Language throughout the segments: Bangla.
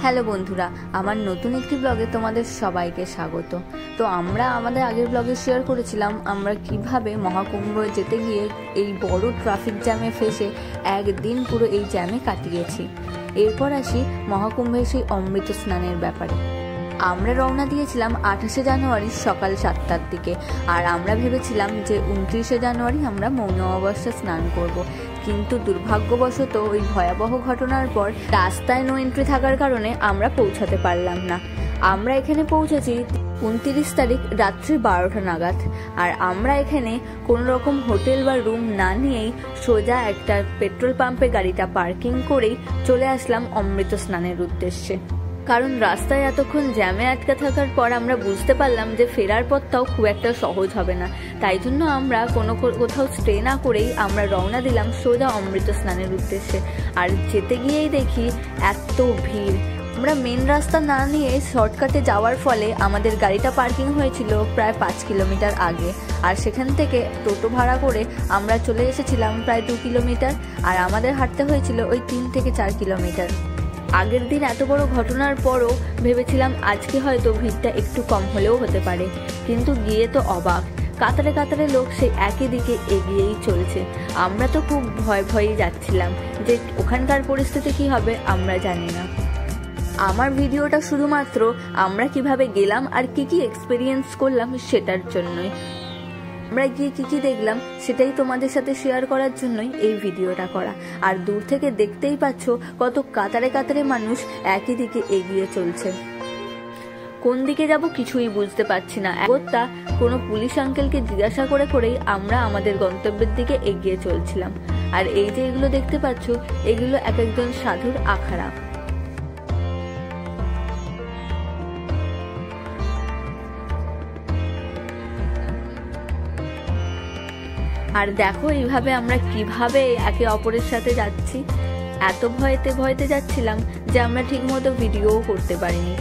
হ্যালো বন্ধুরা, আমার নতুন একটি ব্লগে তোমাদের সবাইকে স্বাগত। তো আমরা আমাদের আগের ব্লগে শেয়ার করেছিলাম আমরা কিভাবে মহাকুম্ভ যেতে গিয়ে এই বড় ট্রাফিক জ্যামে ফেসে একদিন পুরো এই জ্যামে কাটিয়েছি। এরপর আসি মহাকুম্ভের সেই অমৃত স্নানের ব্যাপারে। আমরা রওনা দিয়েছিলাম 28শে জানুয়ারি সকাল 7টার দিকে, আর আমরা ভেবেছিলাম যে 29শে জানুয়ারি আমরা মৌন অমাবস্যা স্নান করব। কিন্তু দুর্ভাগ্যবশত ওই ভয়াবহ ঘটনার পর রাস্তায় নো এন্ট্রি থাকার কারণে আমরা পৌঁছাতে পারলাম না। আমরা এখানে পৌঁছেছি 29 তারিখ রাত্রি 12টা নাগাদ, আর আমরা এখানে কোনো রকম হোটেল বা রুম না নিয়েই সোজা একটা পেট্রোল পাম্পে গাড়িটা পার্কিং করেই চলে আসলাম অমৃত স্নানের উদ্দেশ্যে। কারণ রাস্তায় এতক্ষণ জ্যামে আটকে থাকার পর আমরা বুঝতে পারলাম যে ফেরার পথটাও খুব একটা সহজ হবে না। তাই জন্য আমরা কোথাও স্টে না করেই আমরা রওনা দিলাম সোজা অমৃত স্নানের উদ্দেশ্যে। আর যেতে গিয়েই দেখি এত ভিড়। আমরা মেন রাস্তা না নিয়ে শর্টকাটে যাওয়ার ফলে আমাদের গাড়িটা পার্কিং হয়েছিল প্রায় 5 কিলোমিটার আগে, আর সেখান থেকে টোটো ভাড়া করে আমরা চলে এসেছিলাম প্রায় 2 কিলোমিটার, আর আমাদের হাঁটতে হয়েছিল ওই 3 থেকে 4 কিলোমিটার। আগের দিন এত বড় ঘটনার পরও ভেবেছিলাম আজকে হয়তো ভিড়টা একটু কম হলেও হতে পারে, কিন্তু গিয়ে তো অবাক। কাতারে কাতারে লোক সেই একই দিকে এগিয়েই চলছে। আমরা তো খুব ভয়েই যাচ্ছিলাম যে ওখানকার পরিস্থিতি কি হবে আমরা জানি না। আমার ভিডিওটা শুধুমাত্র আমরা কিভাবে গেলাম আর কি এক্সপিরিয়েন্স করলাম সেটার জন্যই। আমরা গিয়ে কি দেখলাম সেটাই তোমাদের সাথে শেয়ার করার জন্যই এই ভিডিওটা করা। আর দূর থেকে দেখতেই পাচ্ছ কত কাতারে কাতারে মানুষ একই দিকে এগিয়ে চলছে। কোন দিকে যাব কিছুই বুঝতে পারছি না। একতা কোনো পুলিশ আঙ্কেলকে জিজ্ঞাসা করেই আমরা আমাদের গন্তব্যের দিকে এগিয়ে চলছিলাম। আর এই যে এগুলো দেখতে পাচ্ছ এগুলো এক একজন সাধুর আখাড়া। আর দেখো এইভাবে আমরা কিভাবে একে অপরের সাথে যাচ্ছি। এত ভয়েতে যাচ্ছিলাম যে আমরা ঠিকমতো ভিডিওও করতে পারিনি।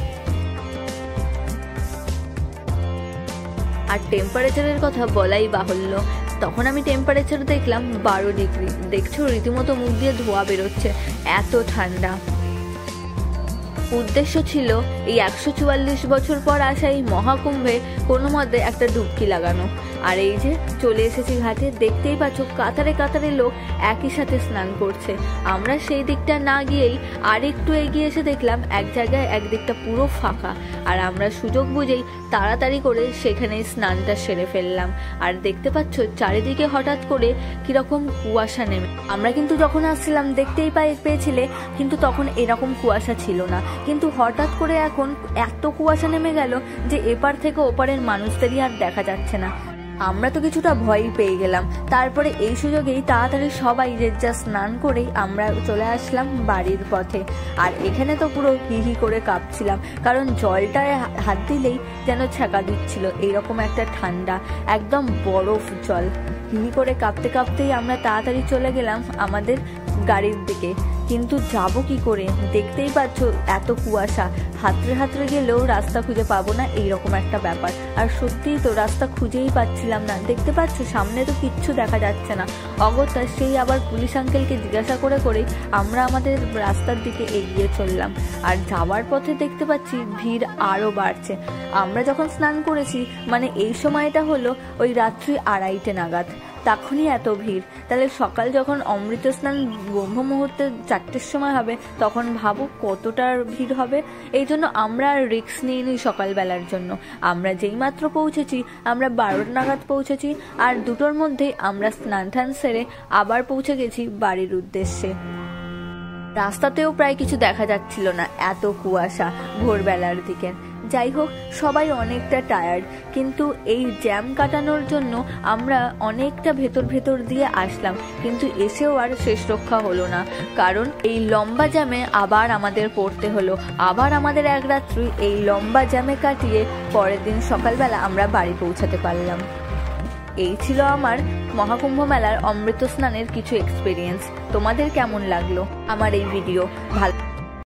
আর টেম্পারেচারের কথা বলাই বাহুল্য। তখন আমি টেম্পারেচার দেখলাম 12 ডিগ্রি। দেখছো রীতিমতো মুখ দিয়ে ধোঁয়া বেরোচ্ছে, এত ঠান্ডা। উদ্দেশ্য ছিল এই 144 বছর পর আসা এই মহাকুম্ভে কোনো মতে একটা ডুবকি লাগানো। আর এই যে চলে এসেছি ঘাটে, দেখতেই পাচ্ছ কাতারে কাতারে লোক একই সাথে স্নান করছে। আমরা সেই দিকটা না গিয়েই আর একটু এগিয়ে এসে দেখলাম এক জায়গায় একদিকটা পুরো ফাঁকা, আর আমরা সুযোগ বুঝেই তাড়াতাড়ি করে সেখানে স্নানটা সেরে ফেললাম। আর দেখতে পাচ্ছ চারিদিকে হঠাৎ করে কিরকম কুয়াশা নেমে। আমরা কিন্তু যখন আসছিলাম দেখতেই পেয়েছিলে, কিন্তু তখন এরকম কুয়াশা ছিল না। কিন্তু হঠাৎ করে এখন এত কুয়াশা নেমে গেল যে এপার থেকে ওপারের মানুষদেরই আর দেখা যাচ্ছে না। আমরা তো কিছুটা ভয়ই পেয়ে গেলাম। তারপরে এই সুযোগেই তাড়াতাড়ি সবাই যা স্নান করেই আমরা চলে আসলাম বাড়ির পথে। আর এখানে তো পুরো হিহি করে কাঁপছিলাম, কারণ জলটায় হাত দিলেই যেন ছ্যাঁকা দিচ্ছিল, এইরকম একটা ঠান্ডা, একদম বরফ জল। হিহি করে কাঁপতেই আমরা তাড়াতাড়ি চলে গেলাম আমাদের গাড়ির দিকে। কিন্তু যাব কি করে? দেখতেই পাচ্ছ এত কুয়াশা, হাতড়ে গেলেও রাস্তা খুঁজে পাবো না, এইরকম একটা ব্যাপার। আর সত্যিই তো রাস্তা খুঁজেই পাচ্ছিলাম না। দেখতে পাচ্ছ সামনে তো কিচ্ছু দেখা যাচ্ছে না। অগত্যা সেই আবার পুলিশ আঙ্কেলকে জিজ্ঞাসা করেই আমরা আমাদের রাস্তার দিকে এগিয়ে চললাম। আর যাওয়ার পথে দেখতে পাচ্ছি ভিড় আরো বাড়ছে। আমরা যখন স্নান করেছি মানে এই সময়টা হলো ওই রাত্রি 2:30 নাগাদ, তখনই এত ভিড়। তাহলে সকাল যখন অমৃত স্নান ব্রহ্ম মুহূর্তে 4টের সময় হবে তখন ভাবো কতটা ভিড় হবে। এই জন্য আমরা আর রিস্ক নিইনি সকালবেলার জন্য। আমরা যেই মাত্র পৌঁছেছি, আমরা 12 নাগাদ পৌঁছেছি, আর 2টোর মধ্যেই আমরা স্নান টান সেরে আবার পৌঁছে গেছি বাড়ির উদ্দেশ্যে। রাস্তাতেও প্রায় কিছু দেখা যাচ্ছিল না, এত কুয়াশা ভোরবেলার দিকে। যাই হোক, সবাই অনেকটা টায়ার্ড, কিন্তু এই জ্যাম কাটানোর জন্য আমরা অনেকটা ভেতর দিয়ে আসলাম, কিন্তু এসেও আর শেষ রক্ষা হলো না। কারণ এই লম্বা জ্যামে আবার আমাদের পড়তে হলো। আবার আমাদের এক রাত্রি এই লম্বা জ্যামে কাটিয়ে পরের দিন সকালবেলা আমরা বাড়ি পৌঁছাতে পারলাম। এই ছিল আমার মহাকুম্ভ মেলার অমৃত স্নানের কিছু এক্সপিরিয়েন্স। তোমাদের কেমন লাগলো আমার এই ভিডিও? ভালো